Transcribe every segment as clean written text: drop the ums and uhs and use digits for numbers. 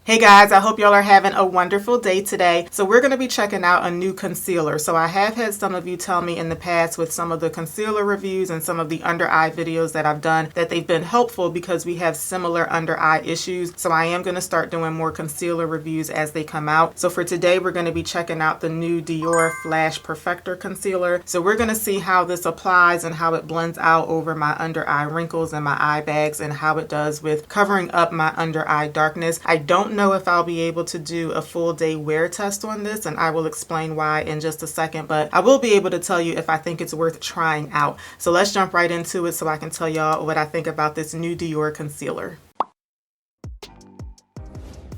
Hey guys, I hope y'all are having a wonderful day today. So we're going to be checking out a new concealer. So I have had some of you tell me in the past with some of the concealer reviews and some of the under eye videos that I've done that they've been helpful because we have similar under eye issues. So I am going to start doing more concealer reviews as they come out. So for today, we're going to be checking out the new Dior Flash Perfector Concealer. So we're going to see how this applies and how it blends out over my under eye wrinkles and my eye bags and how it does with covering up my under eye darkness. I don't know if I'll be able to do a full day wear test on this, and I will explain why in just a second, but I will be able to tell you if I think it's worth trying out. So let's jump right into it so I can tell y'all what I think about this new Dior concealer.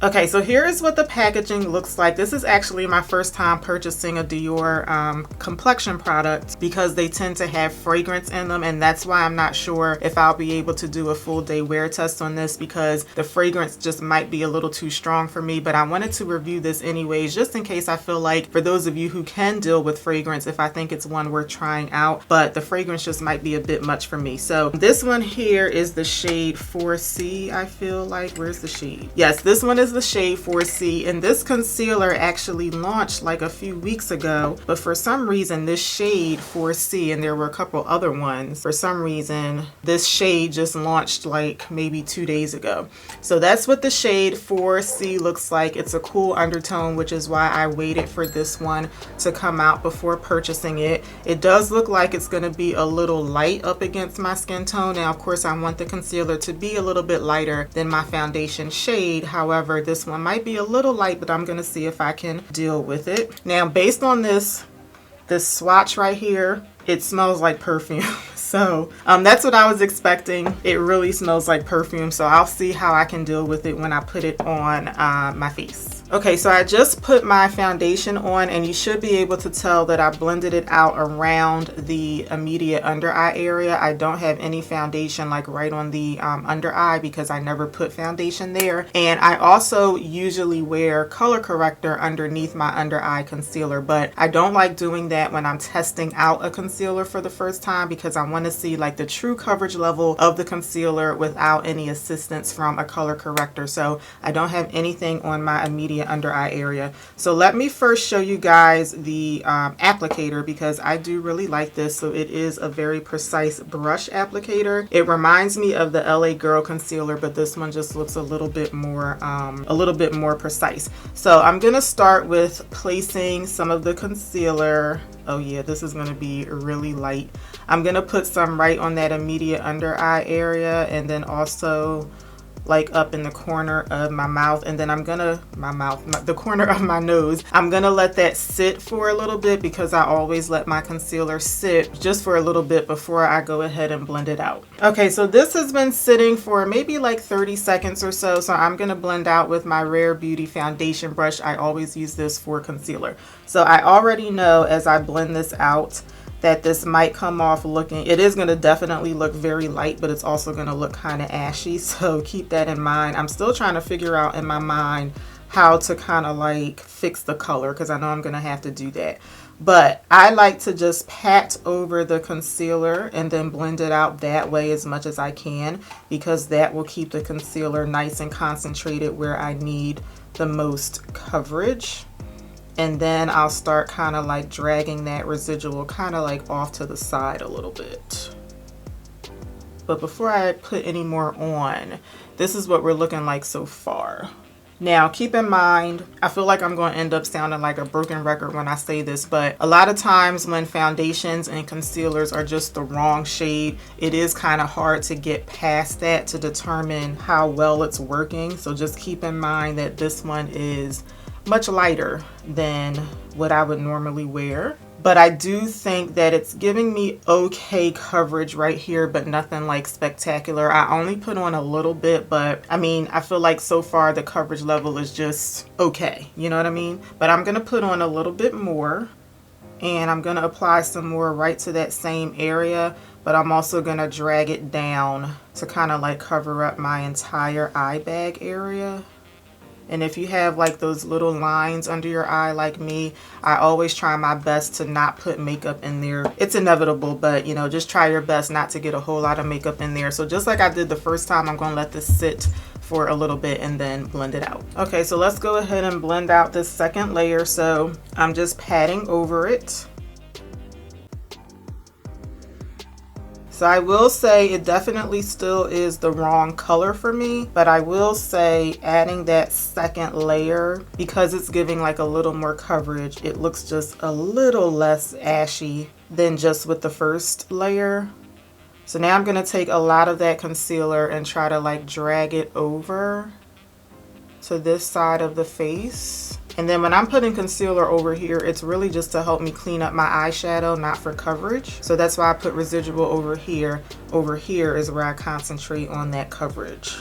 Okay, so here is what the packaging looks like. This is actually my first time purchasing a Dior complexion product because they tend to have fragrance in them, and that's why I'm not sure if I'll be able to do a full day wear test on this because the fragrance just might be a little too strong for me, but I wanted to review this anyways just in case I feel like for those of you who can deal with fragrance, if I think it's one worth trying out, but the fragrance just might be a bit much for me. So this one here is the shade 4C, I feel like. Where's the shade? Yes, this one is the shade 4C, and this concealer actually launched like a few weeks ago, but for some reason this shade 4C, and there were a couple other ones, for some reason this shade just launched like maybe 2 days ago. So that's what the shade 4C looks like. It's a cool undertone, which is why I waited for this one to come out before purchasing it. It does look like it's going to be a little light up against my skin tone. Now of course I want the concealer to be a little bit lighter than my foundation shade. However, this one might be a little light, but I'm going to see if I can deal with it. Now, based on this swatch right here, it smells like perfume. So that's what I was expecting. It really smells like perfume. So I'll see how I can deal with it when I put it on my face. Okay, so I just put my foundation on, and you should be able to tell that I blended it out around the immediate under eye area. I don't have any foundation like right on the under eye because I never put foundation there. And I also usually wear color corrector underneath my under eye concealer, but I don't like doing that when I'm testing out a concealer for the first time because I want to see like the true coverage level of the concealer without any assistance from a color corrector. So I don't have anything on my immediate under eye area. So let me first show you guys the applicator because I do really like this. So it is a very precise brush applicator. It reminds me of the LA Girl concealer, but this one just looks a little bit more precise. So I'm gonna start with placing some of the concealer. Oh yeah, this is gonna be really light. I'm gonna put some right on that immediate under eye area, and then also like up in the corner of my mouth, and then I'm gonna the corner of my nose. I'm gonna let that sit for a little bit because I always let my concealer sit just for a little bit before I go ahead and blend it out. Okay, so this has been sitting for maybe like 30 seconds or so. So I'm gonna blend out with my Rare Beauty foundation brush. I always use this for concealer. So I already know as I blend this out that this might come off looking, it is going to definitely look very light, but it's also going to look kind of ashy. So keep that in mind. I'm still trying to figure out in my mind how to kind of like fix the color because I know I'm going to have to do that. But I like to just pat over the concealer and then blend it out that way as much as I can because that will keep the concealer nice and concentrated where I need the most coverage. And then I'll start kind of like dragging that residual kind of like off to the side a little bit. But before I put any more on, this is what we're looking like so far. Now, keep in mind, I feel like I'm going to end up sounding like a broken record when I say this, but a lot of times when foundations and concealers are just the wrong shade, it is kind of hard to get past that to determine how well it's working. So just keep in mind that this one is much lighter than what I would normally wear. But I do think that it's giving me okay coverage right here, but nothing like spectacular. I only put on a little bit, but I mean, I feel like so far the coverage level is just okay. You know what I mean? But I'm going to put on a little bit more, and I'm going to apply some more right to that same area, but I'm also going to drag it down to kind of like cover up my entire eye bag area. And if you have like those little lines under your eye like me, I always try my best to not put makeup in there. It's inevitable, but you know, just try your best not to get a whole lot of makeup in there. So just like I did the first time, I'm going to let this sit for a little bit and then blend it out. Okay, so let's go ahead and blend out this second layer. So I'm just patting over it. So I will say it definitely still is the wrong color for me, but I will say adding that second layer, because it's giving like a little more coverage, it looks just a little less ashy than just with the first layer. So now I'm gonna take a lot of that concealer and try to like drag it over to this side of the face. And then when I'm putting concealer over here, it's really just to help me clean up my eyeshadow, not for coverage. So that's why I put residual over here. Over here is where I concentrate on that coverage.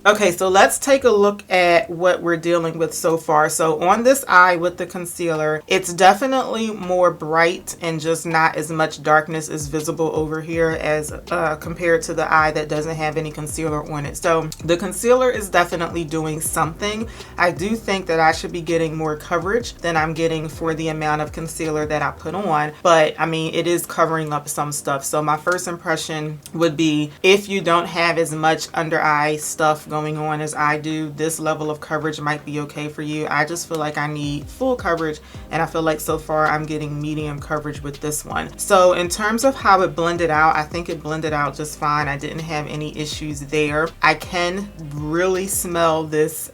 Okay, so let's take a look at what we're dealing with so far. So on this eye with the concealer, it's definitely more bright and just not as much darkness is visible over here as compared to the eye that doesn't have any concealer on it. So the concealer is definitely doing something. I do think that I should be getting more coverage than I'm getting for the amount of concealer that I put on, but I mean, it is covering up some stuff. So my first impression would be, if you don't have as much under eye stuff going on as I do, this level of coverage might be okay for you. I just feel like I need full coverage, and I feel like so far I'm getting medium coverage with this one. So in terms of how it blended out, I think it blended out just fine. I didn't have any issues there. I can really smell this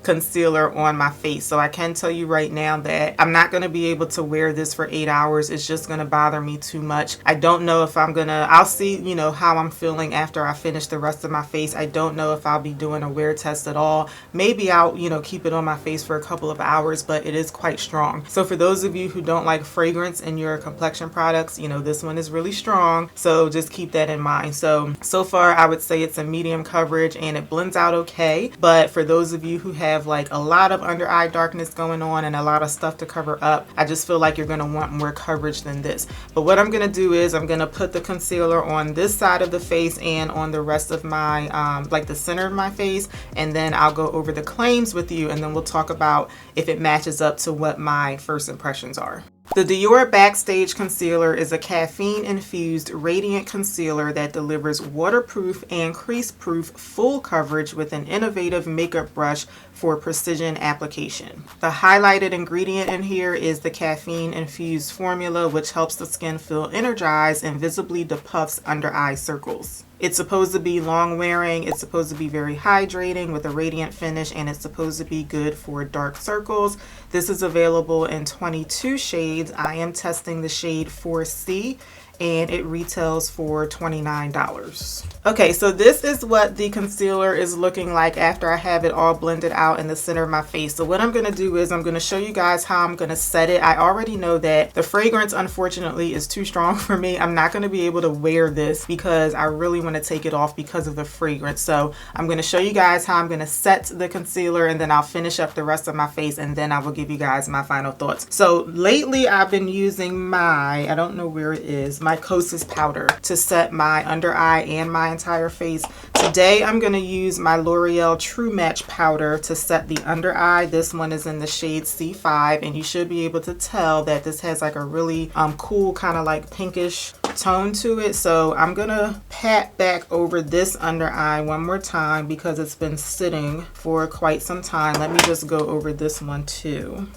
concealer on my face, so I can tell you right now that I'm not going to be able to wear this for 8 hours. It's just going to bother me too much. I don't know if I'm gonna, I'll see, you know, how I'm feeling after I finish the rest of my face. I don't know if I'll be doing a wear test at all. Maybe I'll, you know, keep it on my face for a couple of hours, but it is quite strong. So for those of you who don't like fragrance in your complexion products, you know, this one is really strong. So just keep that in mind. So far I would say it's a medium coverage and it blends out okay. But for those of you who have like a lot of under eye darkness going on and a lot of stuff to cover up, I just feel like you're going to want more coverage than this. But what I'm going to do is I'm going to put the concealer on this side of the face and on the rest of my like the center of my face, and then I'll go over the claims with you, and then we'll talk about if it matches up to what my first impressions are. The Dior Backstage Concealer is a caffeine-infused radiant concealer that delivers waterproof and crease-proof full coverage with an innovative makeup brush for precision application. The highlighted ingredient in here is the caffeine-infused formula, which helps the skin feel energized and visibly depuffs under eye circles. It's supposed to be long wearing, it's supposed to be very hydrating with a radiant finish, and it's supposed to be good for dark circles. This is available in 22 shades. I am testing the shade 4C, and it retails for $29. Okay, so this is what the concealer is looking like after I have it all blended out in the center of my face. So what I'm going to do is I'm going to show you guys how I'm going to set it. I already know that the fragrance, unfortunately, is too strong for me. I'm not going to be able to wear this because I really want to take it off because of the fragrance. So I'm going to show you guys how I'm going to set the concealer, and then I'll finish up the rest of my face, and then I will give you guys my final thoughts. So lately I've been using my, I don't know where it is, my Kosas powder to set my under eye and my entire face. Today I'm going to use my L'Oreal True Match powder to set the under eye. This one is in the shade C5, and you should be able to tell that this has like a really cool kind of like pinkish tone to it. So I'm gonna pat back over this under eye one more time because it's been sitting for quite some time. Let me just go over this one too.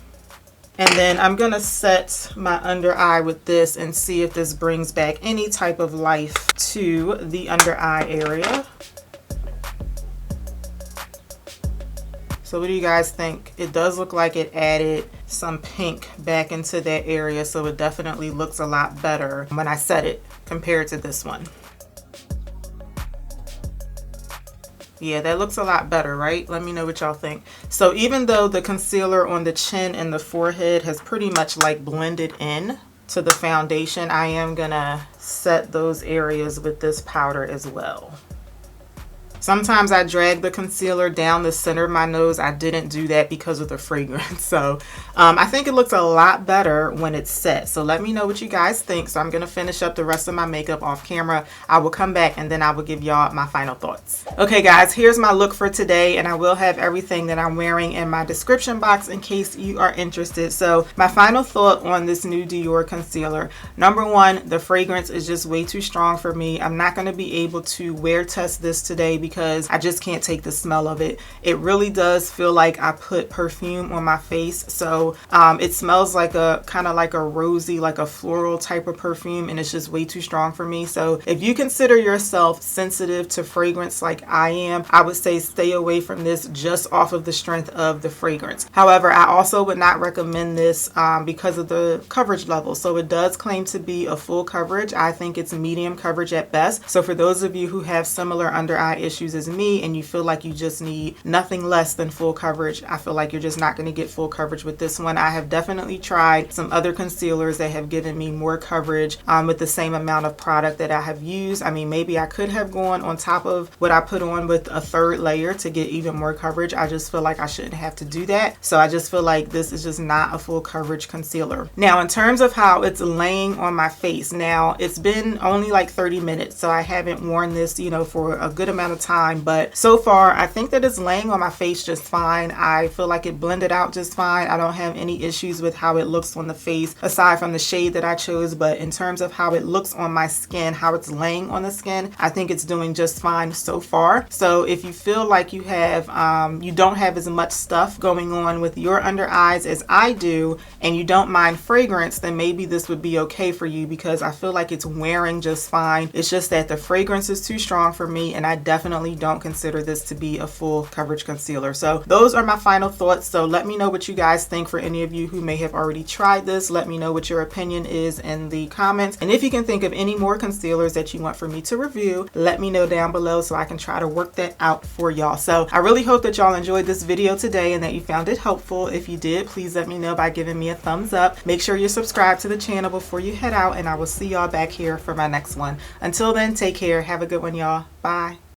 And then I'm going to set my under eye with this and see if this brings back any type of life to the under eye area. So what do you guys think? It does look like it added some pink back into that area, so it definitely looks a lot better when I set it compared to this one. Yeah, that looks a lot better, right? Let me know what y'all think. So even though the concealer on the chin and the forehead has pretty much like blended in to the foundation, I am gonna set those areas with this powder as well. Sometimes I drag the concealer down the center of my nose. I didn't do that because of the fragrance. So I think it looks a lot better when it's set. So let me know what you guys think. So I'm going to finish up the rest of my makeup off camera. I will come back and then I will give y'all my final thoughts. Okay guys, here's my look for today, and I will have everything that I'm wearing in my description box in case you are interested. So my final thought on this new Dior concealer. Number one, the fragrance is just way too strong for me. I'm not going to be able to wear test this today because I just can't take the smell of it. It really does feel like I put perfume on my face. So it smells like a kind of like a rosy, like a floral type of perfume, and it's just way too strong for me. So if you consider yourself sensitive to fragrance like I am, I would say stay away from this just off of the strength of the fragrance. However, I also would not recommend this because of the coverage level. So it does claim to be a full coverage. I think it's medium coverage at best. So for those of you who have similar under eye issues as me and you feel like you just need nothing less than full coverage, I feel like you're just not going to get full coverage with this one. I have definitely tried some other concealers that have given me more coverage with the same amount of product that I have used. I mean, maybe I could have gone on top of what I put on with a third layer to get even more coverage. I just feel like I shouldn't have to do that. So I just feel like this is just not a full coverage concealer. Now, in terms of how it's laying on my face, now it's been only like 30 minutes, so I haven't worn this, you know, for a good amount of time, but so far I think that it's laying on my face just fine. I feel like it blended out just fine. I don't have any issues with how it looks on the face aside from the shade that I chose, but in terms of how it looks on my skin, how it's laying on the skin, I think it's doing just fine so far. So if you feel like you have you don't have as much stuff going on with your under eyes as I do, and you don't mind fragrance, then maybe this would be okay for you, because I feel like it's wearing just fine. It's just that the fragrance is too strong for me, and I definitely don't consider this to be a full coverage concealer. So those are my final thoughts. So let me know what you guys think. For any of you who may have already tried this, let me know what your opinion is in the comments, and if you can think of any more concealers that you want for me to review, let me know down below so I can try to work that out for y'all. So I really hope that y'all enjoyed this video today and that you found it helpful. If you did, please let me know by giving me a thumbs up. Make sure you're subscribed to the channel before you head out, and I will see y'all back here for my next one. Until then, take care. Have a good one, y'all. Bye.